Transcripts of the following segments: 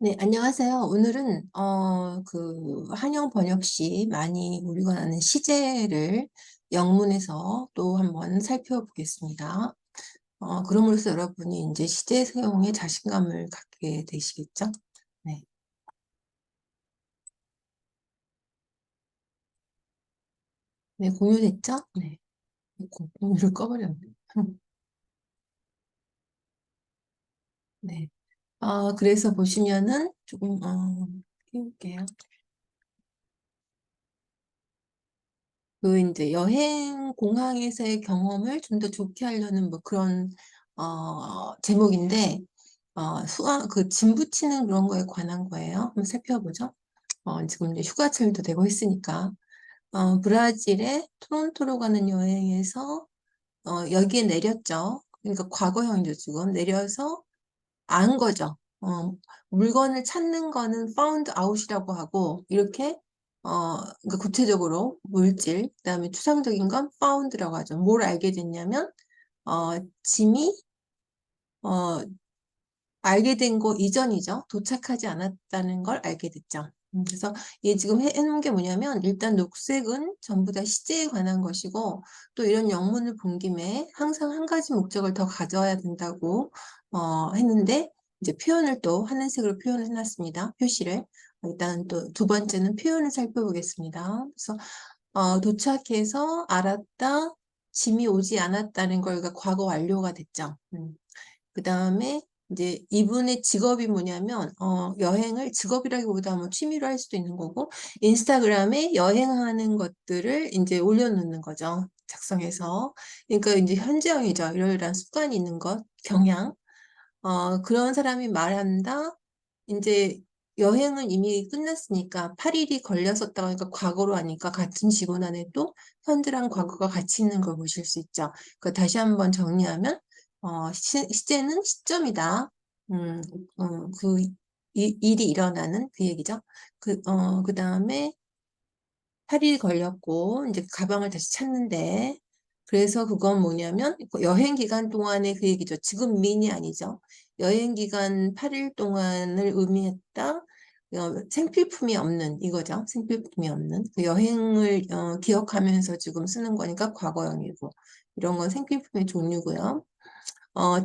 네, 안녕하세요. 오늘은 한영 번역시 많이 우리가 아는 시제를 영문에서 또 한번 살펴보겠습니다. 그럼으로써 여러분이 이제 시제 사용에 자신감을 갖게 되시겠죠? 네, 네, 공유됐죠? 네, 공유를 꺼버렸네. 네, 그래서 보시면은 조금 해볼게요. 이제 여행 공항에서의 경험을 좀 더 좋게 하려는 뭐 그런 제목인데 짐 붙이는 그런 거에 관한 거예요. 한번 살펴보죠. 지금 이제 휴가철도 되고 있으니까 브라질의 토론토로 가는 여행에서 여기에 내렸죠. 그러니까 과거형이죠. 지금 내려서 안 거죠. 물건을 찾는 거는 found out이라고 하고, 이렇게, 그러니까 구체적으로 물질, 그다음에 추상적인 건 found라고 하죠. 뭘 알게 됐냐면, 짐이, 어, 알게 된 거 이전이죠. 도착하지 않았다는 걸 알게 됐죠. 그래서 얘 지금 해놓은 게 뭐냐면 일단 녹색은 전부 다 시제에 관한 것이고 또 이런 영문을 본 김에 항상 한 가지 목적을 더 가져야 된다고 했는데 이제 표현을 또 하늘색으로 표현을 해놨습니다. 표시를. 일단 또 두 번째는 표현을 살펴보겠습니다. 그래서 도착해서 알았다. 짐이 오지 않았다는 걸 그러니까 과거 완료가 됐죠. 그 다음에 이제 이분의 직업이 뭐냐면 여행을 직업이라기보다 뭐 취미로 할 수도 있는 거고 인스타그램에 여행하는 것들을 이제 올려놓는 거죠. 작성해서. 그러니까 이제 현재형이죠. 이러이러한 습관이 있는 것, 경향. 그런 사람이 말한다. 이제 여행은 이미 끝났으니까 8일이 걸렸었다고 하니까 과거로 하니까 같은 지문 안에도 현재랑 과거가 같이 있는 걸 보실 수 있죠. 다시 한번 정리하면 시제는 시점이다. 음, 일이 일어나는 그 얘기죠. 그 다음에 8일 걸렸고, 이제 가방을 다시 찾는데, 그래서 그건 뭐냐면, 여행 기간 동안의 그 얘기죠. 지금 민이 아니죠. 여행 기간 8일 동안을 의미했다. 생필품이 없는, 이거죠. 생필품이 없는. 그 여행을 기억하면서 지금 쓰는 거니까 과거형이고, 이런 건 생필품의 종류고요.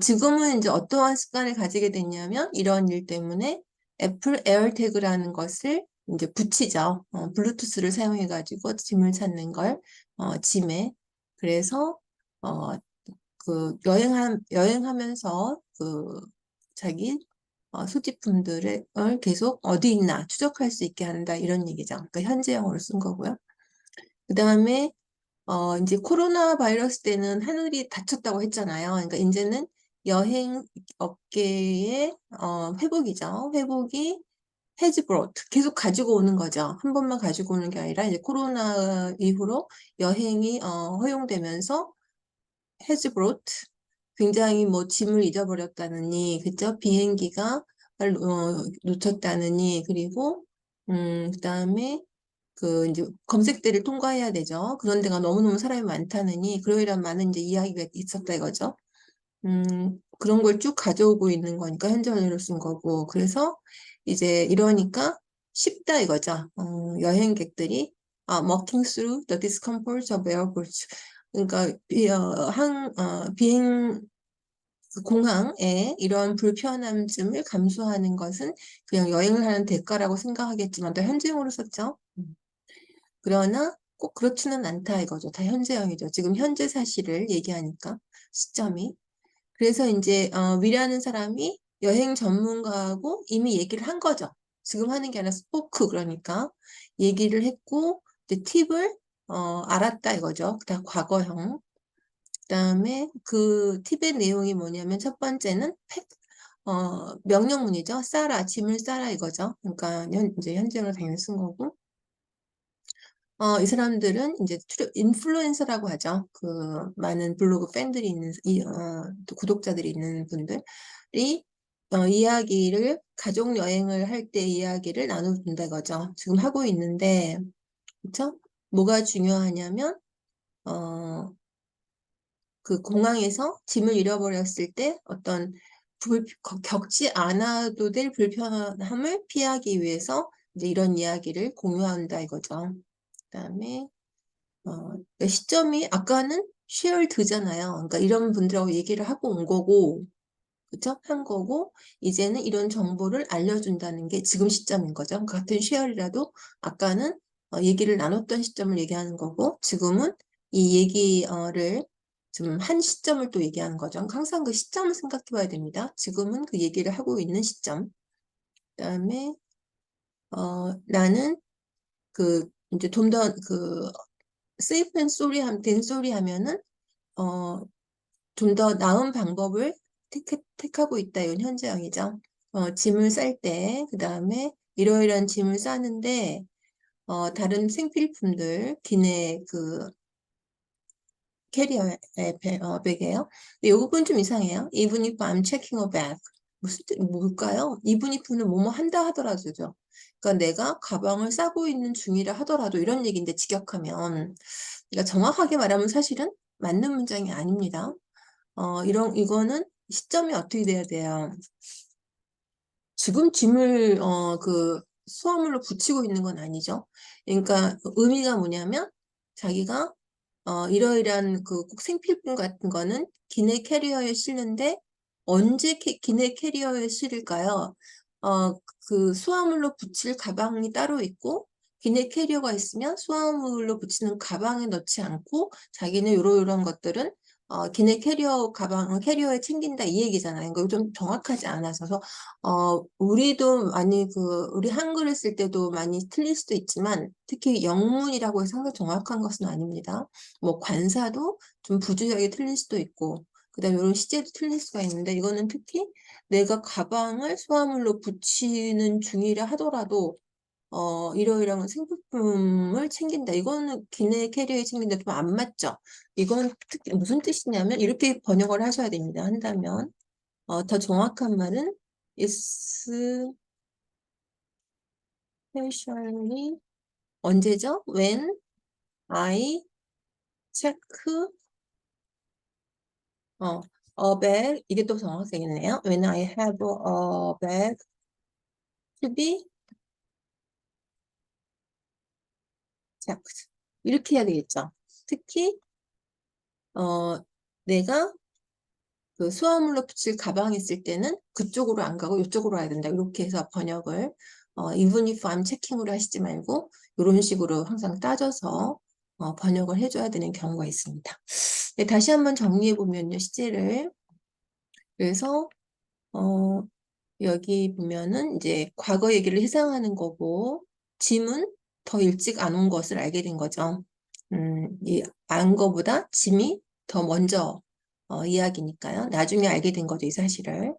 지금은 이제 어떠한 습관을 가지게 됐냐면 이런 일 때문에 애플 에어태그라는 것을 이제 붙이죠. 블루투스를 사용해가지고 짐을 찾는 걸, 짐에. 그래서, 어, 여행하면서 자기 소지품들을 계속 어디 있나 추적할 수 있게 한다. 이런 얘기죠. 그러니까 현재형으로 쓴 거고요. 그 다음에 이제 코로나 바이러스 때는 하늘이 닫혔다고 했잖아요. 그러니까 이제는 여행 업계의 회복이죠. 회복이 has brought 계속 가지고 오는 거죠. 한 번만 가지고 오는 게 아니라 이제 코로나 이후로 여행이 허용되면서 has brought 굉장히 뭐 짐을 잃어버렸다느니 그죠? 비행기가 놓쳤다느니 그리고 그다음에 이제 검색대를 통과해야 되죠. 그런 데가 너무너무 사람이 많다느니, 그러이란 많은 이제 이야기가 있었다 이거죠. 그런 걸 쭉 가져오고 있는 거니까 현재 완료로 쓴 거고. 그래서 이제 이러니까 쉽다 이거죠. 여행객들이, walking through the discomfort of airports. 그러니까, 비행, 그 공항에 이런 불편함쯤을 감수하는 것은 그냥 여행을 하는 대가라고 생각하겠지만, 또 현지용으로 썼죠. 그러나 꼭 그렇지는 않다 이거죠. 다 현재형이죠. 지금 현재 사실을 얘기하니까 시점이. 그래서 이제 위라는 사람이 여행 전문가하고 이미 얘기를 한 거죠. 지금 하는 게 아니라 스포크 그러니까 얘기를 했고 이제 팁을 알았다 이거죠. 다 과거형. 그다음에 그 팁의 내용이 뭐냐면 첫 번째는 명령문이죠. 싸라 짐을 싸라 이거죠. 그러니까 이제 현재형을 당연히 쓴 거고. 이 사람들은 이제 인플루엔서라고 하죠. 그 많은 블로그 팬들이 있는 또 구독자들이 있는 분들이 이야기를 가족 여행을 할 때 이야기를 나눠준다 거죠. 지금 하고 있는데 그렇죠? 뭐가 중요하냐면 그 공항에서 짐을 잃어버렸을 때 어떤 겪지 않아도 될 불편함을 피하기 위해서 이제 이런 이야기를 공유한다 이거죠. 그다음에 시점이 아까는 shared잖아요. 그러니까 이런 분들하고 얘기를 하고 온 거고, 그쵸? 한 거고, 이제는 이런 정보를 알려준다는 게 지금 시점인 거죠. 같은 share이라도 아까는 얘기를 나눴던 시점을 얘기하는 거고, 지금은 이 얘기를 좀 한 시점을 또 얘기하는 거죠. 항상 그 시점을 생각해 봐야 됩니다. 지금은 그 얘기를 하고 있는 시점. 그다음에 나는 이제 좀 더 세이프 앤 소리 된소리 하면은 좀 더 나은 방법을 택하고 있다. 이건 현재형이죠. 짐을 쌀 때, 그 다음에 이러이러한 짐을 싸는데 다른 생필품들 기내 캐리어에 베개요. 근데 이 부분 좀 이상해요. Even if I'm checking a bag. 뭘까요? even if는 뭐뭐 한다 하더라도죠. 그러니까 내가 가방을 싸고 있는 중이라 하더라도 이런 얘기인데 직역하면 그러니까 정확하게 말하면 사실은 맞는 문장이 아닙니다. 이거는 시점이 어떻게 돼야 돼요? 지금 짐을 수화물로 붙이고 있는 건 아니죠. 그러니까 의미가 뭐냐면 자기가 이러이러한 꼭 생필품 같은 거는 기내 캐리어에 실는데 언제 기내 캐리어에 실을까요? 수화물로 붙일 가방이 따로 있고 기내 캐리어가 있으면 수화물로 붙이는 가방에 넣지 않고 자기는 요런 것들은 기내 캐리어에 챙긴다 이 얘기잖아요. 이거 좀 정확하지 않아서 우리도 많이 우리 한글을 쓸 때도 많이 틀릴 수도 있지만 특히 영문이라고 해서 항상 정확한 것은 아닙니다. 뭐 관사도 좀 부주의하게 틀릴 수도 있고 그다음에 이런 시제도 틀릴 수가 있는데 이거는 특히 내가 가방을 수화물로 붙이는 중이라 하더라도 이러이러한 생필품을 챙긴다. 이거는 기내 캐리어에 챙긴다 좀 안 맞죠? 이건 특히 무슨 뜻이냐면 이렇게 번역을 하셔야 됩니다. 한다면 더 정확한 말은 especially 언제죠? When I check 어, a bag 이게 또 정확하겠네요. When I have a bag to be checked 이렇게 해야 되겠죠. 특히 내가 수화물로 붙일 가방이 있을 때는 그쪽으로 안 가고 이쪽으로 와야 된다. 이렇게 해서 번역을 even if I'm checking으로 하시지 말고 이런 식으로 항상 따져서 번역을 해줘야 되는 경우가 있습니다. 네, 다시 한번 정리해 보면요, 시제를. 그래서 어, 여기 보면은 이제 과거 얘기를 해상하는 거고 짐은 더 일찍 안 온 것을 알게 된 거죠. 안 거보다 짐이 더 먼저 이야기니까요. 나중에 알게 된 거죠, 이 사실을.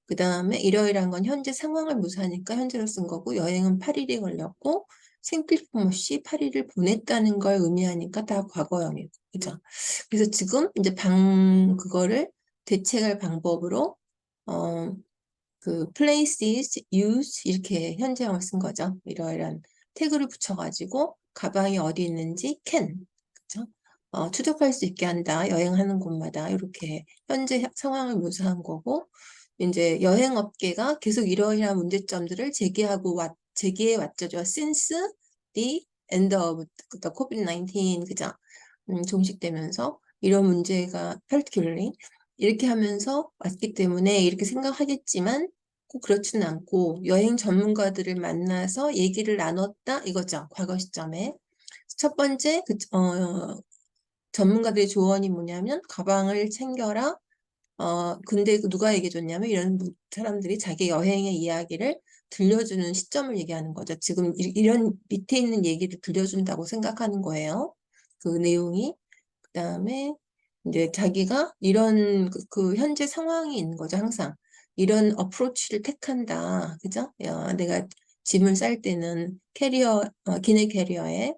그 다음에 이러이러한 건 현재 상황을 묘사하니까 현재로 쓴 거고 여행은 8일이 걸렸고 생필품 없이 8일을 보냈다는 걸 의미하니까 다 과거형이고 그죠? 그래서 지금 이제 그거를 대체할 방법으로 어, places, use 이렇게 현재형을 쓴 거죠. 이러이러한 태그를 붙여가지고 가방이 어디 있는지 can 그죠? 추적할 수 있게 한다. 여행하는 곳마다 이렇게 현재 상황을 묘사한 거고 이제 여행업계가 계속 이러이러한 문제점들을 제기해 왔죠. Since the end of the COVID-19 그죠? 종식되면서 이런 문제가 particularly 이렇게 하면서 왔기 때문에 이렇게 생각하겠지만 꼭 그렇지는 않고 여행 전문가들을 만나서 얘기를 나눴다 이거죠. 과거 시점에. 첫 번째 전문가들의 조언이 뭐냐면 가방을 챙겨라. 근데 누가 얘기해 줬냐면 이런 사람들이 자기 여행의 이야기를 들려주는 시점을 얘기하는 거죠. 지금 이런 밑에 있는 얘기를 들려준다고 생각하는 거예요. 그 내용이. 그다음에 이제 자기가 이런 현재 상황이 있는 거죠, 항상. 이런 어프로치를 택한다. 그죠? 내가 짐을 쌀 때는 기내 캐리어에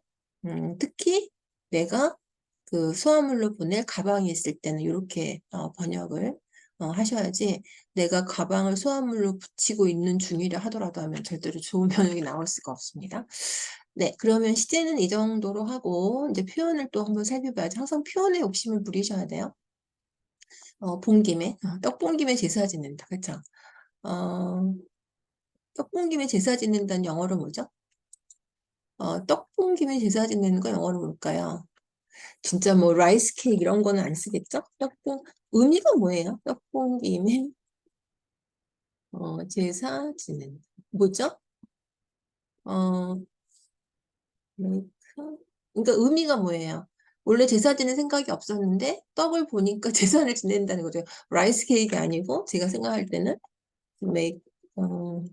특히 내가 수화물로 보낼 가방이 있을 때는 이렇게 번역을 하셔야지 내가 가방을 수화물로 붙이고 있는 중이라 하더라도 하면 절대로 좋은 번역이 나올 수가 없습니다. 네, 그러면 시제는 이 정도로 하고 이제 표현을 또 한번 살펴봐야죠. 항상 표현에 욕심을 부리셔야 돼요. 본 김에, 떡 본 김에 제사 지낸다. 그쵸? 어, 떡 본 김에 제사 지낸다는 영어로 뭐죠? 떡 본 김에 제사 지내는 거 영어로 뭘까요? 진짜 뭐 라이스 케이크 이런 거는 안 쓰겠죠? 의미가 뭐예요? 떡 본 김에 제사 지낸다. 뭐죠? 어, 메이크? 그러니까 의미가 뭐예요? 원래 제사 지낼 생각이 없었는데 떡을 보니까 제사를 지낸다는 거죠. 라이스 케이크 아니고 제가 생각할 때는 메이크, 어,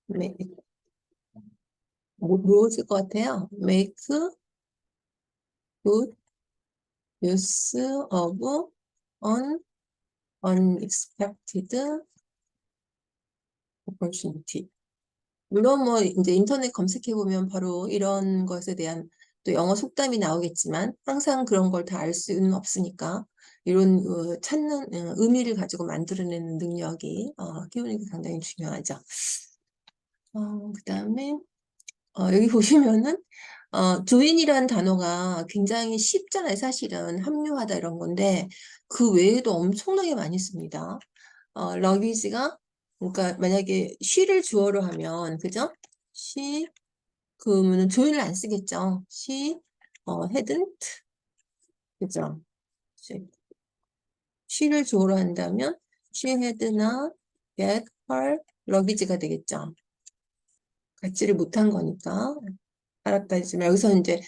메이크 뭐였을 것 같아요? Make good use of an unexpected opportunity. 물론 뭐 이제 인터넷 검색해 보면 바로 이런 것에 대한 또 영어 속담이 나오겠지만 항상 그런 걸 다 알 수는 없으니까 이런 찾는 의미를 가지고 만들어내는 능력이 키우는 게 상당히 중요하죠. 그다음에 여기 보시면은 조인이라는 단어가 굉장히 쉽잖아요. 사실은 합류하다 이런 건데 그 외에도 엄청나게 많이 씁니다. 러비지가 그러니까 만약에 she를 주어로 하면 그죠? she 그러면은 조인을 안 쓰겠죠. she hadn't 그죠? she를 주어로 한다면 she had not get her luggage가 되겠죠. 갖지를 못한 거니까. 알았다 했지만 여기서 이제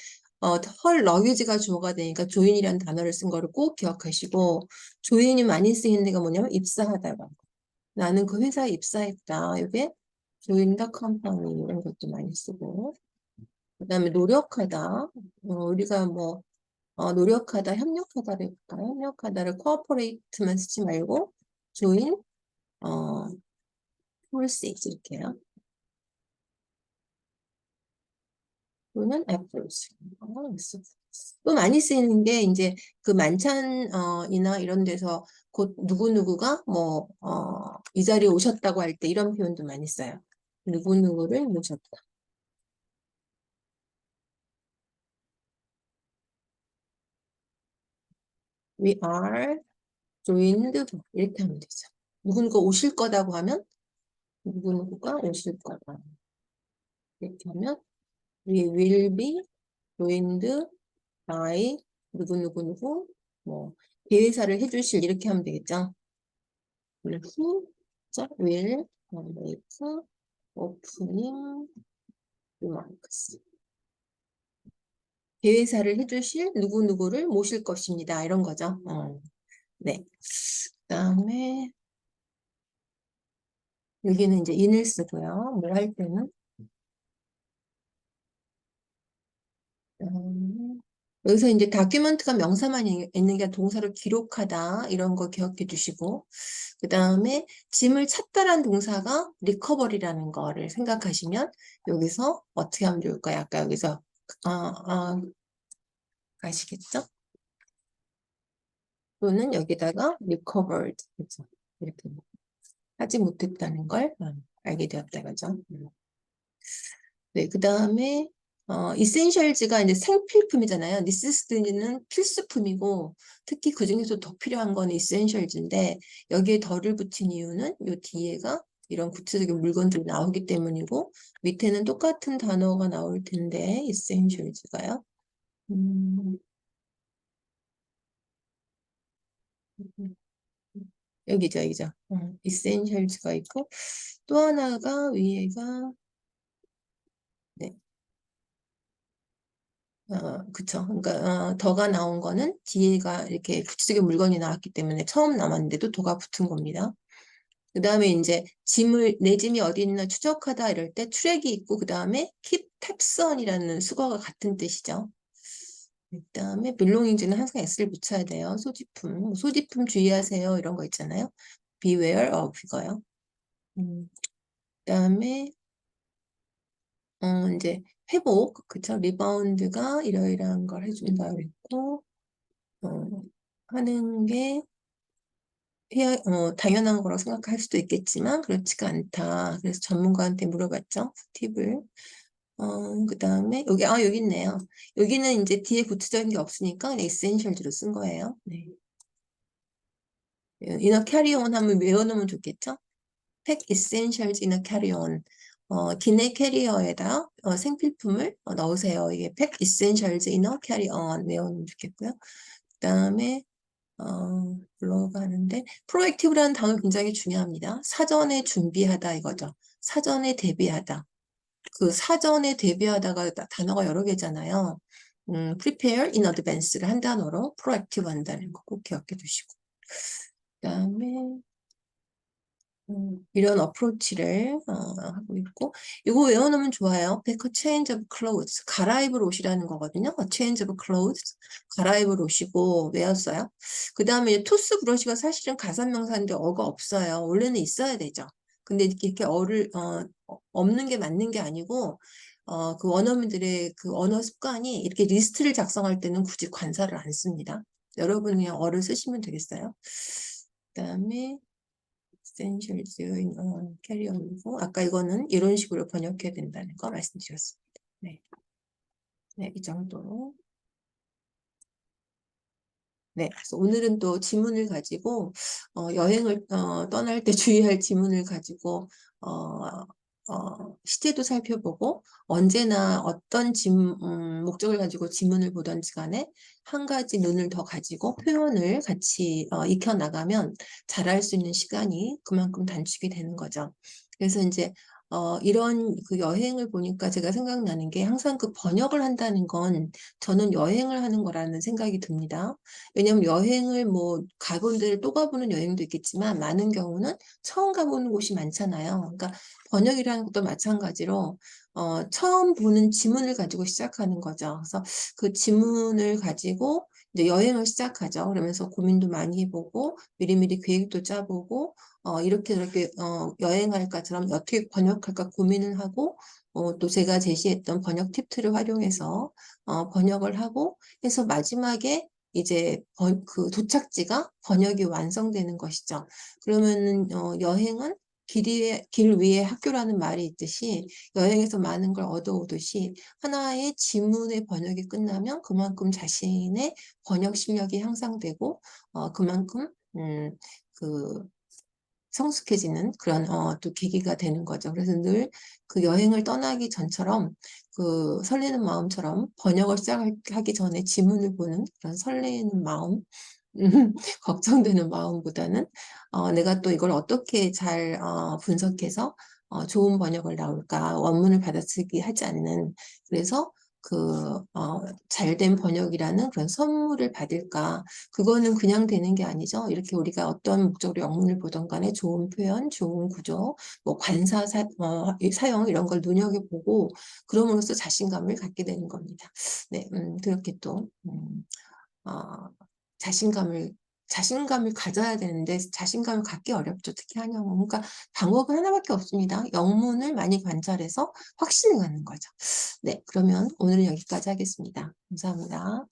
헐 러귀지가 주어가 되니까 조인이라는 단어를 쓴 거를 꼭 기억하시고 조인이 많이 쓰이는 데가 뭐냐면 입사하다가 나는 그 회사에 입사했다. 이게 조인 더 컴퍼니 이런 것도 많이 쓰고 그다음에 노력하다 우리가 뭐 노력하다 협력하다를 해볼까요? 협력하다를 코어포레이트만 쓰지 말고 조인 어 폴시스 이렇게 해요. 또는 efforts. 또 많이 쓰이는 게 이제 그 만찬이나 이런 데서 곧 누구누구가 뭐, 이 자리에 오셨다고 할 때 이런 표현도 많이 써요. 누구누구를 모셨다. We are joined 이렇게 하면 되죠. 누구누가 오실 거다고 하면 누구누구가 오실 거다. 이렇게 하면 we will be joined by 누구누구누구 뭐 대회사를 해주실 이렇게 하면 되겠죠. who will make opening remarks. 대회사를 해주실 누구누구를 모실 것입니다. 이런 거죠. 네. 그다음에 여기는 이제 in을 쓰고요. 뭘 할 때는 여기서 이제 다큐멘트가 명사만 있는 게 동사를 기록하다 이런 거 기억해 주시고 그 다음에 짐을 찾다라는 동사가 리커버리라는 거를 생각하시면 여기서 어떻게 하면 좋을까요? 아까 여기서 아시겠죠? 또는 여기다가 recovered 그죠? 이렇게 하지 못했다는 걸 알게 되었다 그죠? 네, 그 다음에 essentials가 이제 생필품이잖아요. necessita는 필수품이고 특히 그 중에서 더 필요한 건 essentials인데 여기에 덜을 붙인 이유는 요 뒤에가 이런 구체적인 물건들이 나오기 때문이고 밑에는 똑같은 단어가 나올 텐데 essentials가요. 음, 여기죠, 여기죠. essentials가 있고 또 하나가 위에가 네. 그쵸. 그러니까 더가 나온 거는 뒤에가 이렇게 구체적인 물건이 나왔기 때문에 처음 남았는데도 도가 붙은 겁니다. 그 다음에 이제 내 짐이 어디 있나 추적하다 이럴 때 트랙이 있고 그 다음에 keep tabs on이라는 수거가 같은 뜻이죠. 그 다음에 belongings는 항상 s를 붙여야 돼요. 소지품, 소지품 주의하세요 이런 거 있잖아요. beware of 이거요. 그 다음에 이제 회복, 그쵸? 리바운드가 이러이러한 걸 해준다 그랬고 어, 하는 게 당연한 거라고 생각할 수도 있겠지만 그렇지가 않다. 그래서 전문가한테 물어봤죠. 팁을. 그 다음에 여기 있네요. 여기는 이제 뒤에 구체적인 게 없으니까 그냥 에센셜즈로 쓴 거예요. 네. in a carry-on 하면 외워놓으면 좋겠죠? pack essentials in a carry-on. 기내 캐리어에다 생필품을 넣으세요. 이게 pack essentials in a carry-on 외우면 좋겠고요. 그 다음에 블로그 하는데 proactive라는 단어 굉장히 중요합니다. 사전에 준비하다 이거죠. 사전에 대비하다. 그 사전에 대비하다가 단어가 여러 개잖아요. prepare in advance를 한 단어로 proactive 한다는 거 꼭 기억해 두시고. 그 다음에 이런 어프로치를 하고 있고 이거 외워놓으면 좋아요. 베커 change of clothes 갈아입을 옷이라는 거거든요. change of clothes 갈아입을 옷이고 외웠어요. 그 다음에 투스 브러쉬가 사실은 가산명사인데 어가 없어요. 원래는 있어야 되죠. 근데 이렇게 어를 없는 게 맞는 게 아니고 그 원어민들의 그 언어 습관이 이렇게 리스트를 작성할 때는 굳이 관사를 안 씁니다. 여러분 그냥 어를 쓰시면 되겠어요. 그다음에 essentials 캐리어이고 아까 이거는 이런 식으로 번역해야 된다는 거 말씀드렸습니다. 네, 네, 이 정도로. 네, 그래서 오늘은 또 지문을 가지고 여행을 떠날 때 주의할 지문을 가지고 시제도 살펴보고 언제나 어떤 목적을 가지고 지문을 보던지 간에 한 가지 눈을 더 가지고 표현을 같이 익혀나가면 잘할 수 있는 시간이 그만큼 단축이 되는 거죠. 그래서 이제 이런 그 여행을 보니까 제가 생각나는 게 항상 그 번역을 한다는 건 저는 여행을 하는 거라는 생각이 듭니다. 왜냐하면 여행을 뭐 가본 데를 또 가보는 여행도 있겠지만 많은 경우는 처음 가보는 곳이 많잖아요. 그러니까 번역이라는 것도 마찬가지로 처음 보는 지문을 가지고 시작하는 거죠. 그래서 그 지문을 가지고 이제 여행을 시작하죠. 그러면서 고민도 많이 해보고 미리미리 계획도 짜보고 이렇게 저렇게 여행할까처럼 어떻게 번역할까 고민을 하고 또 제가 제시했던 번역 팁들을 활용해서 번역을 하고 해서 마지막에 이제 그 도착지가 번역이 완성되는 것이죠. 그러면은 여행은 길 위에 학교라는 말이 있듯이 여행에서 많은 걸 얻어오듯이 하나의 지문의 번역이 끝나면 그만큼 자신의 번역 실력이 향상되고 그만큼 그 성숙해지는 그런 또 계기가 되는 거죠. 그래서 늘 그 여행을 떠나기 전처럼 그 설레는 마음처럼 번역을 시작하기 전에 지문을 보는 그런 설레는 마음, 걱정되는 마음보다는 내가 또 이걸 어떻게 잘 분석해서 좋은 번역을 나올까 원문을 받아쓰기 하지 않는 그래서 그 잘된 번역이라는 그런 선물을 받을까 그거는 그냥 되는 게 아니죠. 이렇게 우리가 어떤 목적으로 영문을 보던 간에 좋은 표현, 좋은 구조, 뭐 관사 사용 이런 걸 눈여겨보고 그럼으로써 자신감을 갖게 되는 겁니다. 네, 그렇게 또 어, 자신감을 가져야 되는데 자신감을 갖기 어렵죠. 특히 한영어. 그러니까 방법은 하나밖에 없습니다. 영문을 많이 관찰해서 확신을 갖는 거죠. 네, 그러면 오늘은 여기까지 하겠습니다. 감사합니다.